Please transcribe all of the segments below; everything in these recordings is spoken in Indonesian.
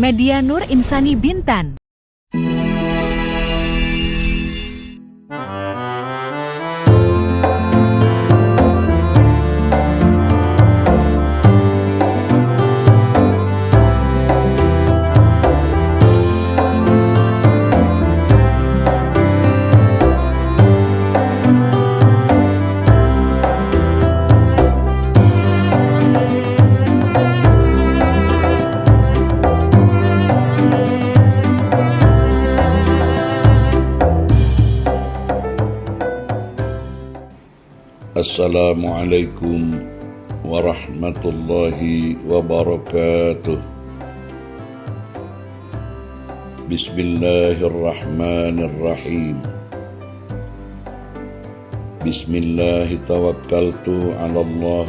Media Nur Insani Bintan. Assalamualaikum warahmatullahi wabarakatuh. Bismillahirrahmanirrahim. Bismillahi tawakkaltu ala Allah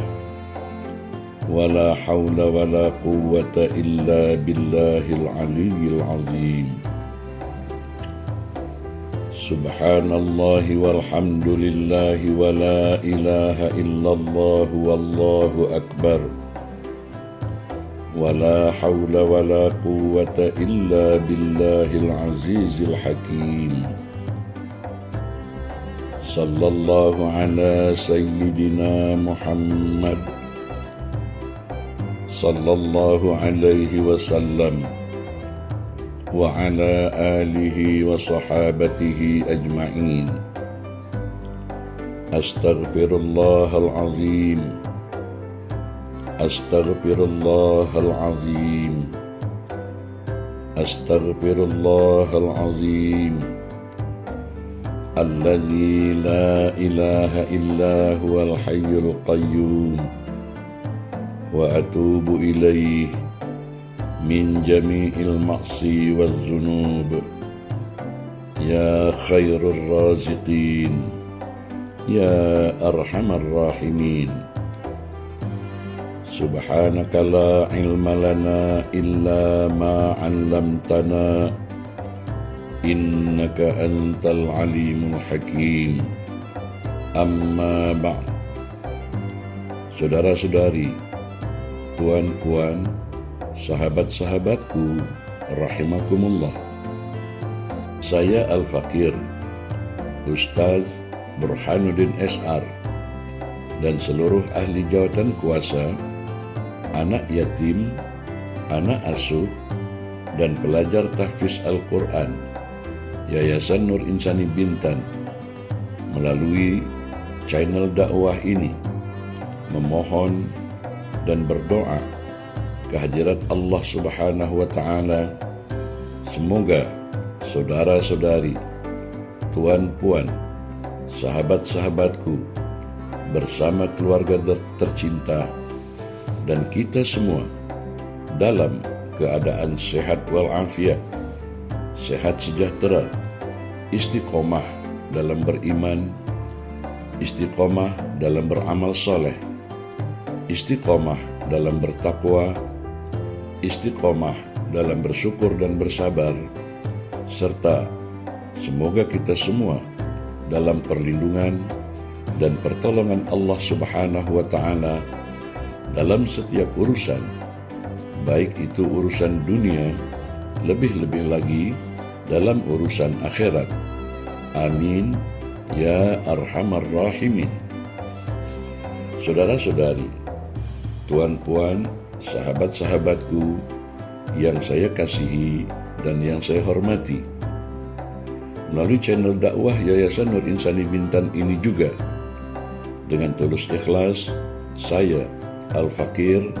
wala hawla wala quwwata illa billahil aliyyil azim. Subhanallahi walhamdulillahi wa la ilaha illallah wallahu akbar wa la hawla wa la quwwata illa billahil azizil hakim. Sallallahu ala sayyidina Muhammad sallallahu alaihi wasallam wa ala alihi wa sahabatihi ajma'in. Astaghfirullahal azim. Astaghfirullahal azim. Astaghfirullahal azim. Alladzi la ilaha illa huwal hayyul qayyum. Wa atubu ilaihi min jami'il ma'si wal zunub. Ya khairur raziqin, ya arhamar rahimin. Subhanaka la ilma lana illa ma 'allamtana, innaka antal alimul hakim. Amma ba'd. Saudara-saudari, tuan-puan, sahabat-sahabatku, rahimakumullah. Saya Al-Fakir, Ustaz Burhanuddin SR, dan seluruh ahli jawatan kuasa, anak yatim, anak asuh, dan pelajar tahfiz Al-Quran Yayasan Nur Insani Bintan melalui channel dakwah ini memohon dan berdoa kehadirat Allah Subhanahu wa Ta'ala. Semoga saudara-saudari, tuan-puan, sahabat-sahabatku bersama keluarga tercinta dan kita semua dalam keadaan sehat walafiat, sehat sejahtera, istiqomah dalam beriman, istiqomah dalam beramal soleh, istiqomah dalam bertakwa, istiqomah dalam bersyukur dan bersabar, serta semoga kita semua dalam perlindungan dan pertolongan Allah Subhanahu wa Ta'ala dalam setiap urusan, baik itu urusan dunia, lebih-lebih lagi dalam urusan akhirat. Amin ya arhamar rahimin. Saudara-saudari, tuan-puan, sahabat-sahabatku yang saya kasihi dan yang saya hormati, melalui channel dakwah Yayasan Nur Insani Bintan ini juga, dengan tulus ikhlas, saya Al-Fakir,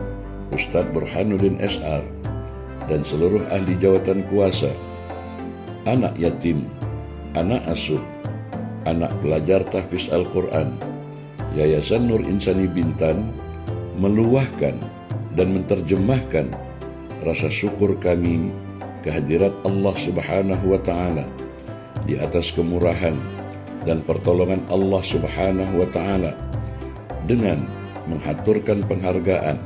Ustaz Burhanuddin SR, dan seluruh ahli jawatan kuasa, anak yatim, anak asuh, anak pelajar tahfiz Al-Quran Yayasan Nur Insani Bintan meluahkan dan menerjemahkan rasa syukur kami kehadirat Allah Subhanahu wa Ta'ala di atas kemurahan dan pertolongan Allah Subhanahu wa Ta'ala dengan menghaturkan penghargaan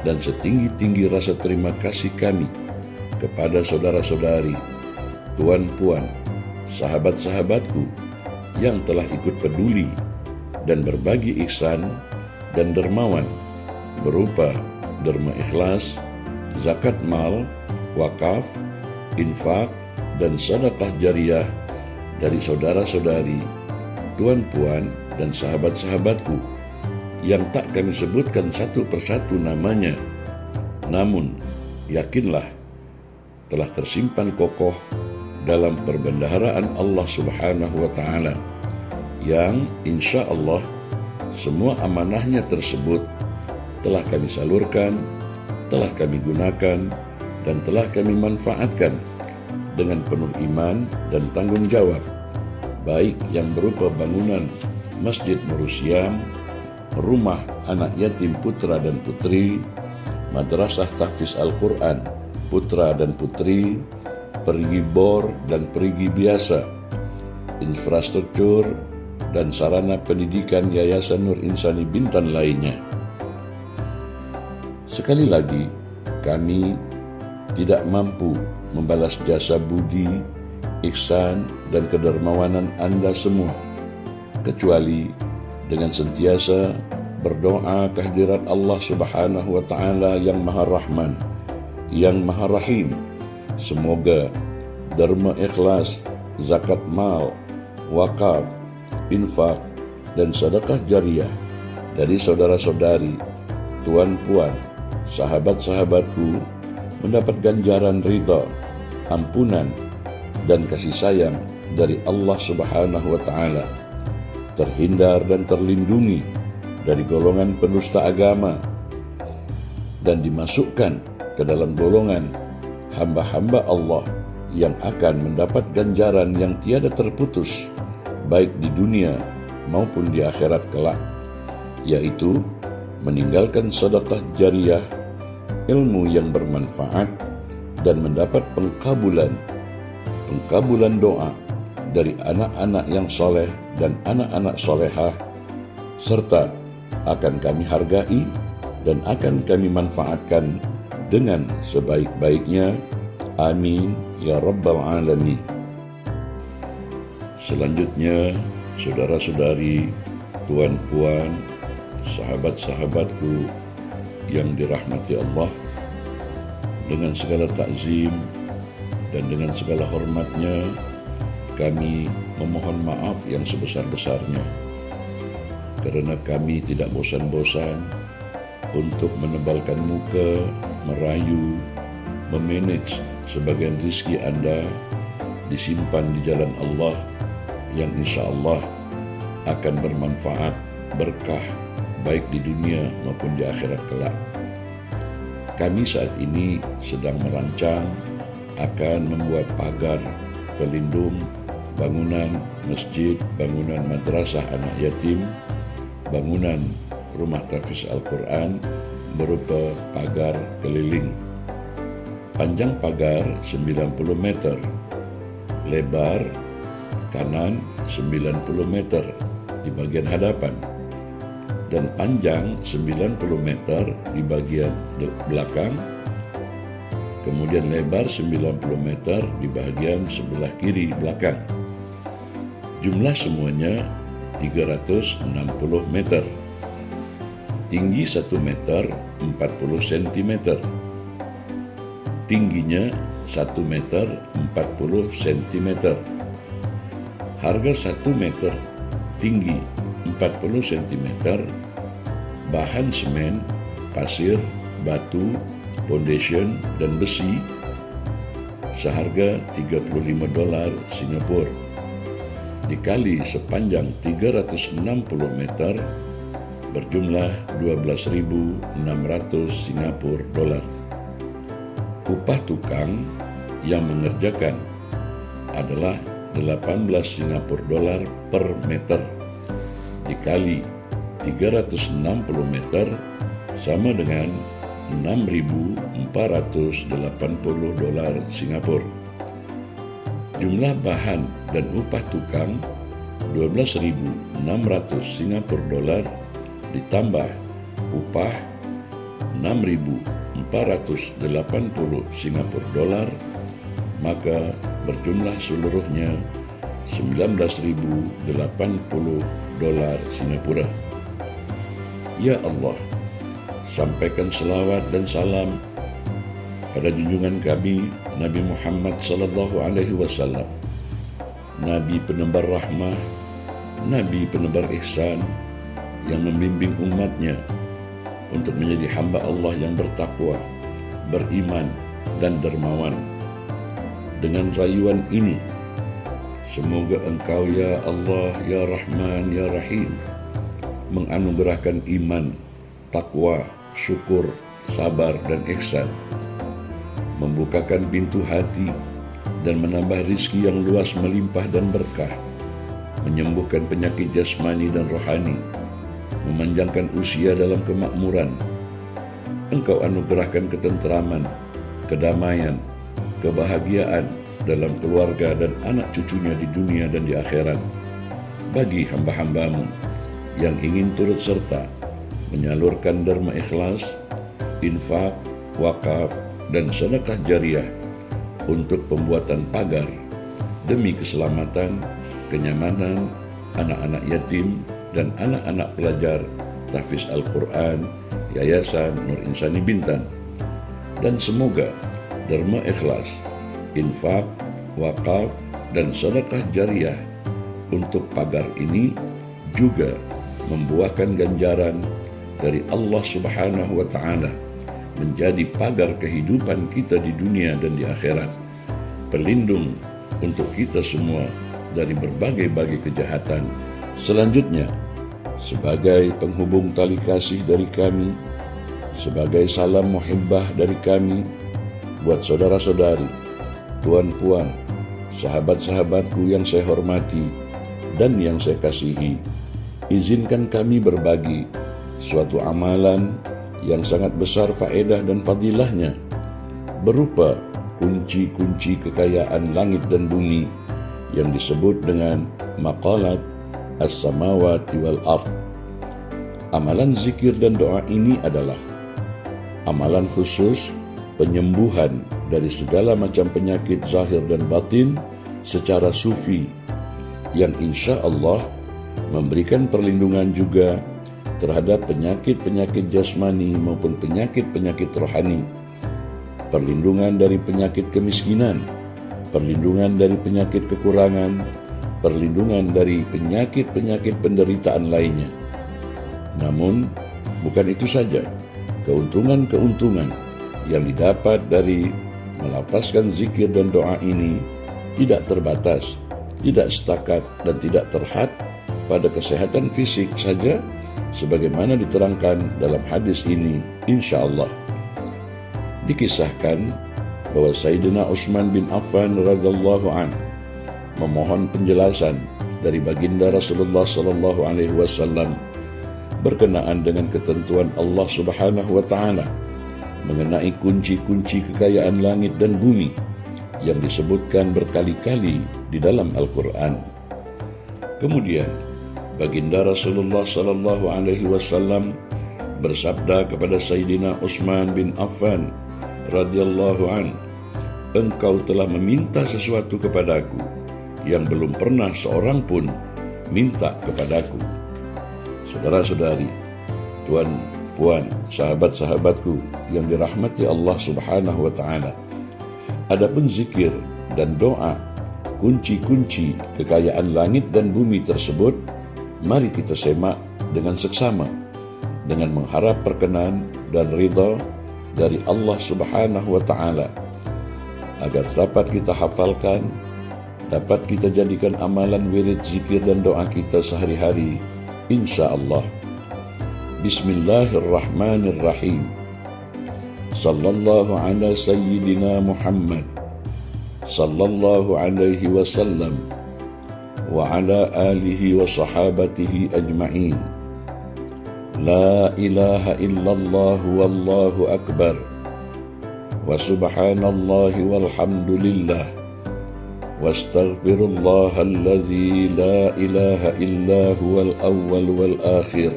dan setinggi-tinggi rasa terima kasih kami kepada saudara-saudari, tuan-puan, sahabat-sahabatku yang telah ikut peduli dan berbagi ihsan dan dermawan berupa derma ikhlas, zakat mal, wakaf, infak, dan sedekah jariah dari saudara-saudari, tuan-puan, dan sahabat-sahabatku yang tak kami sebutkan satu persatu namanya. Namun, yakinlah telah tersimpan kokoh dalam perbendaharaan Allah Subhanahu wa Ta'ala, yang insya Allah semua amanahnya tersebut telah kami salurkan, telah kami gunakan, dan telah kami manfaatkan dengan penuh iman dan tanggung jawab, baik yang berupa bangunan Masjid Nurul Syam, rumah anak yatim putra dan putri, madrasah tahfiz Al-Quran putra dan putri, perigi bor dan perigi biasa, infrastruktur dan sarana pendidikan Yayasan Nur Insani Bintan lainnya. Sekali lagi, kami tidak mampu membalas jasa budi, ihsan, dan kedermawanan Anda semua, kecuali dengan sentiasa berdoa kehadirat Allah Subhanahu wa Ta'ala yang Maha Rahman, yang Maha Rahim. Semoga derma ikhlas, zakat mal, wakaf, infak, dan sedekah jariah dari saudara-saudari, tuan-puan, sahabat-sahabatku mendapat ganjaran ridha, ampunan, dan kasih sayang dari Allah Subhanahu wa Ta'ala, terhindar dan terlindungi dari golongan penusta agama, dan dimasukkan ke dalam golongan hamba-hamba Allah yang akan mendapat ganjaran yang tiada terputus, baik di dunia maupun di akhirat kelak, yaitu meninggalkan sedekah jariah, ilmu yang bermanfaat, dan mendapat pengkabulan doa dari anak-anak yang soleh dan anak-anak solehah, serta akan kami hargai dan akan kami manfaatkan dengan sebaik-baiknya. Amin ya Rabbal Alamin. Selanjutnya, saudara-saudari, tuan-puan, sahabat-sahabatku yang dirahmati Allah, dengan segala takzim dan dengan segala hormatnya, kami memohon maaf yang sebesar-besarnya karena kami tidak bosan-bosan untuk menebalkan muka, merayu, memanage sebagian rizki Anda disimpan di jalan Allah yang insya Allah akan bermanfaat, berkah, baik di dunia maupun di akhirat kelak. Kami saat ini sedang merancang akan membuat pagar pelindung bangunan masjid, bangunan madrasah anak yatim, bangunan rumah tahfiz Al-Quran berupa pagar keliling. Panjang pagar 90 meter, lebar kanan 90 meter di bagian hadapan, dan panjang 90 meter di bagian belakang, kemudian lebar 90 meter di bagian sebelah kiri belakang. Jumlah semuanya 360 meter. Tinggi 1 meter 40 cm. Tingginya 1 meter 40 cm. Harga 1 meter tinggi 40 cm, bahan semen, pasir, batu, foundation, dan besi seharga $35 Singapura dikali sepanjang 360 meter berjumlah 12.600 Singapura dolar. Upah tukang yang mengerjakan adalah 18 Singapura dolar per meter dikali 360 meter sama dengan 6.480 dolar Singapura. Jumlah bahan dan upah tukang 12.600 Singapura dolar ditambah upah 6.480 Singapura dolar, maka berjumlah seluruhnya 19.080 dolar Singapura. Ya Allah, sampaikan selawat dan salam pada junjungan kami Nabi Muhammad sallallahu alaihi wasallam, Nabi penebar rahmah, Nabi penebar ihsan yang membimbing umatnya untuk menjadi hamba Allah yang bertakwa, beriman, dan dermawan. Dengan rayuan ini, semoga Engkau ya Allah, ya Rahman, ya Rahim menganugerahkan iman, takwa, syukur, sabar, dan ihsan, membukakan pintu hati dan menambah rizki yang luas melimpah dan berkah, menyembuhkan penyakit jasmani dan rohani, memanjangkan usia dalam kemakmuran. Engkau anugerahkan ketenteraman, kedamaian, kebahagiaan dalam keluarga dan anak cucunya di dunia dan di akhirat. Bagi hamba-hambamu yang ingin turut serta menyalurkan derma ikhlas, infak, wakaf, dan sedekah jariah untuk pembuatan pagar demi keselamatan, kenyamanan anak-anak yatim dan anak-anak pelajar tahfiz Al-Quran Yayasan Nur Insani Bintan. Dan semoga derma ikhlas, infak, wakaf, dan sedekah jariah untuk pagar ini juga membuahkan ganjaran dari Allah Subhanahu wa Ta'ala, menjadi pagar kehidupan kita di dunia dan di akhirat, pelindung untuk kita semua dari berbagai-bagai kejahatan. Selanjutnya, sebagai penghubung tali kasih dari kami, sebagai salam muhibbah dari kami buat saudara-saudari, tuan-puan, sahabat-sahabatku yang saya hormati dan yang saya kasihi, izinkan kami berbagi suatu amalan yang sangat besar faedah dan fadilahnya, berupa kunci-kunci kekayaan langit dan bumi yang disebut dengan maqalat as-samawati wal ard. Amalan zikir dan doa ini adalah amalan khusus penyembuhan dari segala macam penyakit zahir dan batin secara sufi, yang insya Allah memberikan perlindungan juga terhadap penyakit-penyakit jasmani maupun penyakit-penyakit rohani, perlindungan dari penyakit kemiskinan, perlindungan dari penyakit kekurangan, perlindungan dari penyakit-penyakit penderitaan lainnya. Namun, bukan itu saja, keuntungan-keuntungan yang didapat dari melafazkan zikir dan doa ini tidak terbatas, tidak setakat, dan tidak terhad pada kesehatan fisik saja, sebagaimana diterangkan dalam hadis ini. Insya Allah dikisahkan bahwa Sayyidina Utsman bin Affan radhiyallahu anhu memohon penjelasan dari baginda Rasulullah sallallahu alaihi wasallam berkenaan dengan ketentuan Allah Subhanahu wa Ta'ala mengenai kunci-kunci kekayaan langit dan bumi yang disebutkan berkali-kali di dalam Al-Quran. Kemudian baginda Rasulullah sallallahu alaihi wasallam bersabda kepada Sayyidina Utsman bin Affan radhiyallahu an, engkau telah meminta sesuatu kepadaku yang belum pernah seorang pun minta kepadaku. Saudara-saudari, tuan, puan, sahabat-sahabatku yang dirahmati Allah Subhanahu wa Ta'ala, adapun zikir dan doa kunci-kunci kekayaan langit dan bumi tersebut, mari kita semak dengan seksama, dengan mengharap perkenan dan ridha dari Allah Subhanahu wa Ta'ala, agar dapat kita hafalkan, dapat kita jadikan amalan wirid zikir dan doa kita sehari-hari, insya Allah. Bismillahirrahmanirrahim. Sallallahu ala sayyidina Muhammad sallallahu alaihi wasallam wa ala alihi wa sahabatihi ajma'in. La ilaha illallah wallahu akbar wa subhanallahi walhamdulillah wa astaghfirullahalladzi la ilaha illa huwal awwal wal akhir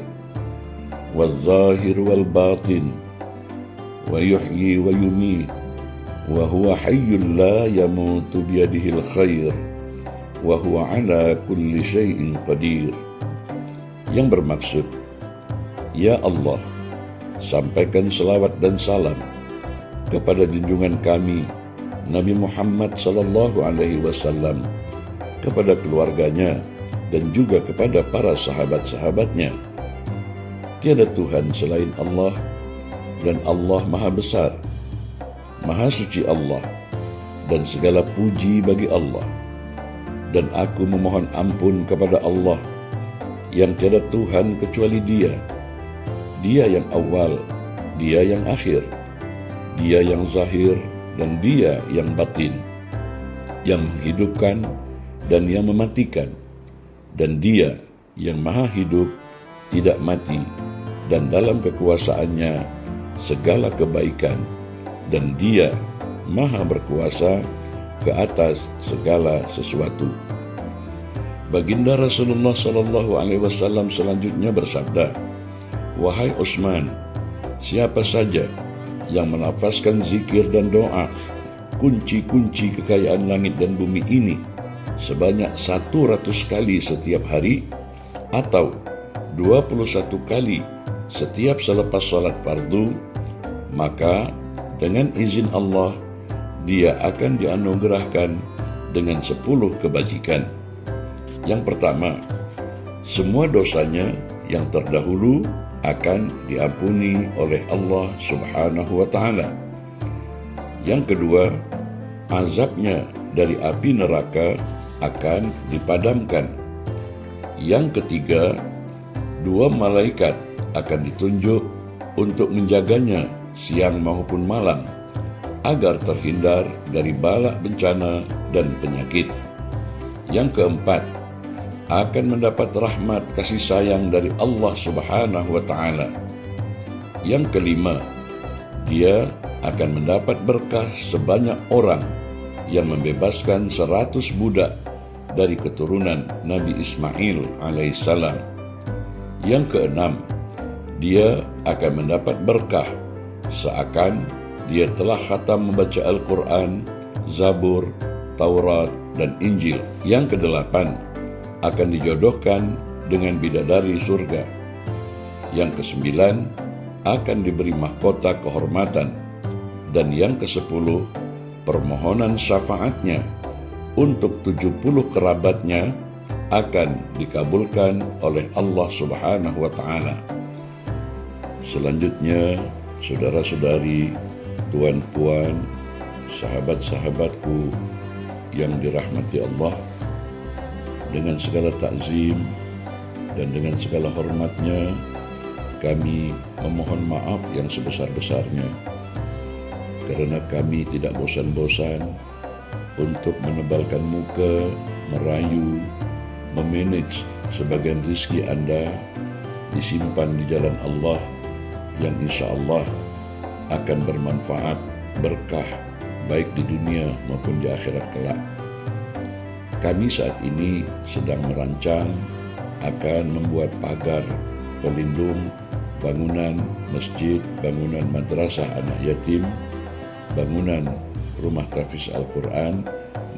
wal zahir wal batin wa yuhyi wa yumiit wa huwa hayyun la yamutu biyadihil khair wa huwa ala kulli syai'in qadir. Yang bermaksud, ya Allah, sampaikan selawat dan salam kepada junjungan kami Nabi Muhammad sallallahu alaihi wasallam, kepada keluarganya dan juga kepada para sahabat-sahabatnya. Tiada Tuhan selain Allah, dan Allah Maha Besar, Maha Suci Allah, dan segala puji bagi Allah. Dan aku memohon ampun kepada Allah, yang tiada Tuhan kecuali Dia. Dia yang awal, Dia yang akhir, Dia yang zahir, dan Dia yang batin, yang menghidupkan dan yang mematikan, dan Dia yang maha hidup, tidak mati, dan dalam kekuasaannya segala kebaikan, dan Dia maha berkuasa ke atas segala sesuatu. Baginda Rasulullah sallallahu alaihi wasallam selanjutnya bersabda, "Wahai Utsman, siapa saja yang melafazkan zikir dan doa kunci-kunci kekayaan langit dan bumi ini sebanyak 100 kali setiap hari, atau 21 kali setiap selepas salat fardu, maka dengan izin Allah dia akan dianugerahkan dengan 10 kebajikan. Yang pertama, semua dosanya yang terdahulu akan diampuni oleh Allah Subhanahu wa Ta'ala. Yang kedua, azabnya dari api neraka akan dipadamkan. Yang ketiga, 2 malaikat akan ditunjuk untuk menjaganya siang maupun malam, agar terhindar dari bala bencana dan penyakit. Yang keempat, akan mendapat rahmat kasih sayang dari Allah Subhanahu wa Ta'ala. Yang kelima, dia akan mendapat berkah sebanyak orang yang membebaskan 100 budak dari keturunan Nabi Ismail alaihissalam. Yang keenam, dia akan mendapat berkah seakan dia telah khatam membaca Al-Quran, Zabur, Taurat, dan Injil. Yang kedelapan, akan dijodohkan dengan bidadari surga. Yang kesembilan, akan diberi mahkota kehormatan. Dan yang kesepuluh, permohonan syafaatnya untuk 70 kerabatnya akan dikabulkan oleh Allah Subhanahu wa Ta'ala. Selanjutnya, saudara-saudari, tuan-puan, sahabat-sahabatku yang dirahmati Allah, dengan segala takzim dan dengan segala hormatnya, kami memohon maaf yang sebesar-besarnya, karena kami tidak bosan-bosan untuk menebalkan muka, merayu, memanage sebagian rizki Anda disimpan di jalan Allah, yang insya Allah akan bermanfaat, berkah, baik di dunia maupun di akhirat kelak. Kami saat ini sedang merancang akan membuat pagar pelindung bangunan masjid, bangunan madrasah anak yatim, bangunan rumah tahfiz Al-Quran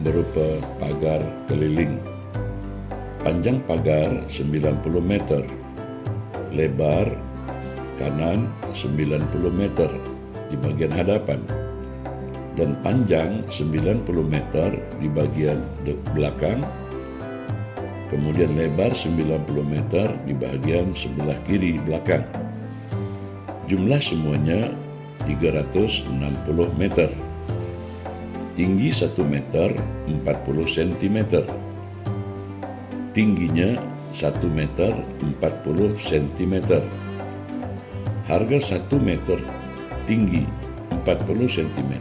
berupa pagar keliling. Panjang pagar 90 meter, lebar kanan 90 meter di bagian hadapan, dan panjang 90 meter di bagian belakang, kemudian lebar 90 meter di bagian sebelah kiri belakang. Jumlah semuanya 360 meter. Tinggi 1 meter 40 cm. Tingginya 1 meter 40 cm. Harga 1 meter tinggi 40 cm,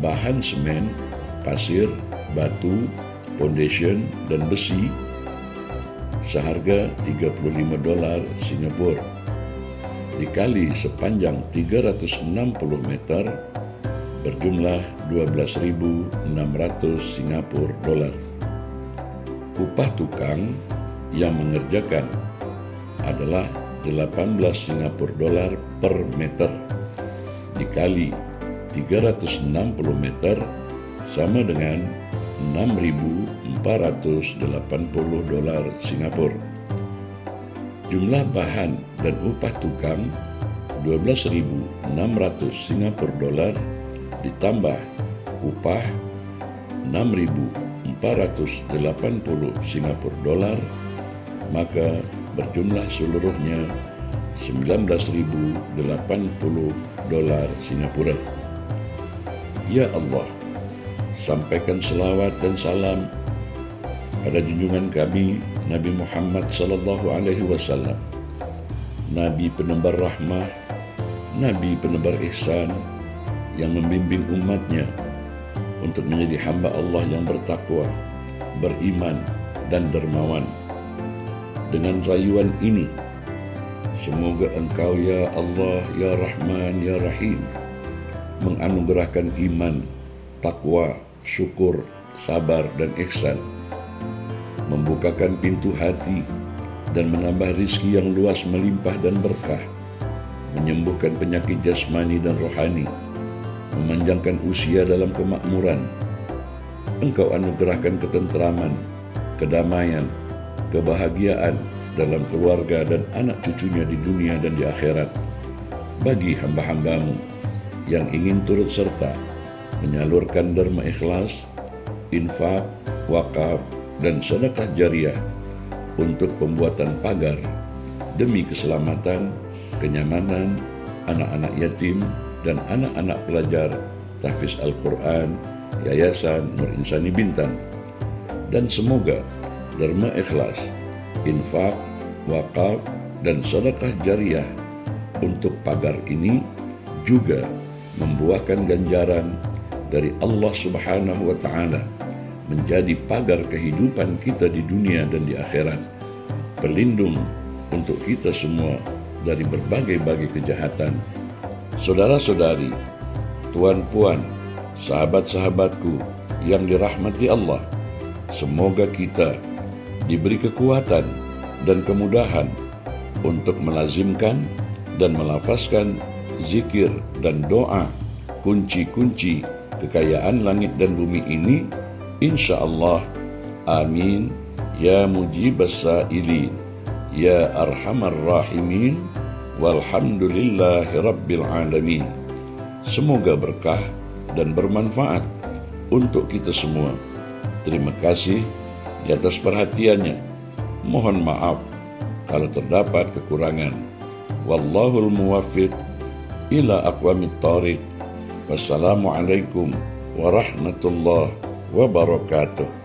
bahan semen, pasir, batu, foundation, dan besi seharga $35 Singapura, dikali sepanjang 360 meter berjumlah 12.600 Singapura dolar. Upah tukang yang mengerjakan adalah 18 Singapura dolar per meter, dikali 360 meter sama dengan 6.480 dolar Singapura. Jumlah bahan dan upah tukang 12.600 Singapura dolar ditambah upah 6.480 Singapura dolar, maka berjumlah seluruhnya 19.080 dolar Singapura. Ya Allah, sampaikan selawat dan salam pada junjungan kami Nabi Muhammad sallallahu alaihi wasallam, Nabi penebar rahmah, Nabi penebar ihsan, yang membimbing umatnya untuk menjadi hamba Allah yang bertakwa, beriman, dan dermawan. Dengan rayuan ini, semoga Engkau ya Allah, ya Rahman, ya Rahim, menganugerahkan iman, takwa, syukur, sabar, dan ihsan, membukakan pintu hati dan menambah rizki yang luas melimpah dan berkah, menyembuhkan penyakit jasmani dan rohani, memanjangkan usia dalam kemakmuran. Engkau anugerahkan ketentraman, kedamaian, kebahagiaan dalam keluarga dan anak cucunya di dunia dan di akhirat bagi hamba-hambamu yang ingin turut serta menyalurkan derma ikhlas, infak, wakaf, dan sedekah jariah untuk pembuatan pagar demi keselamatan, kenyamanan anak-anak yatim dan anak-anak pelajar tahfiz Al-Quran Yayasan Nur Insani Bintan. Dan semoga derma ikhlas, infak, wakaf, dan sedekah jariah untuk pagar ini juga membuahkan ganjaran dari Allah Subhanahu wa Ta'ala, menjadi pagar kehidupan kita di dunia dan di akhirat, pelindung untuk kita semua dari berbagai-bagai kejahatan. Saudara-saudari, tuan-puan, sahabat-sahabatku yang dirahmati Allah, semoga kita diberi kekuatan dan kemudahan untuk melazimkan dan melafazkan zikir dan doa kunci-kunci kekayaan langit dan bumi ini, insya Allah. Amin ya mujibas sa'ilin ya arhamar rahimin walhamdulillahi rabbil alamin. Semoga berkah dan bermanfaat untuk kita semua. Terima kasih di atas perhatiannya. Mohon maaf kalau terdapat kekurangan. Wallahul muwaffiq ila aqwamit thariq. Wassalamualaikum warahmatullahi wabarakatuh.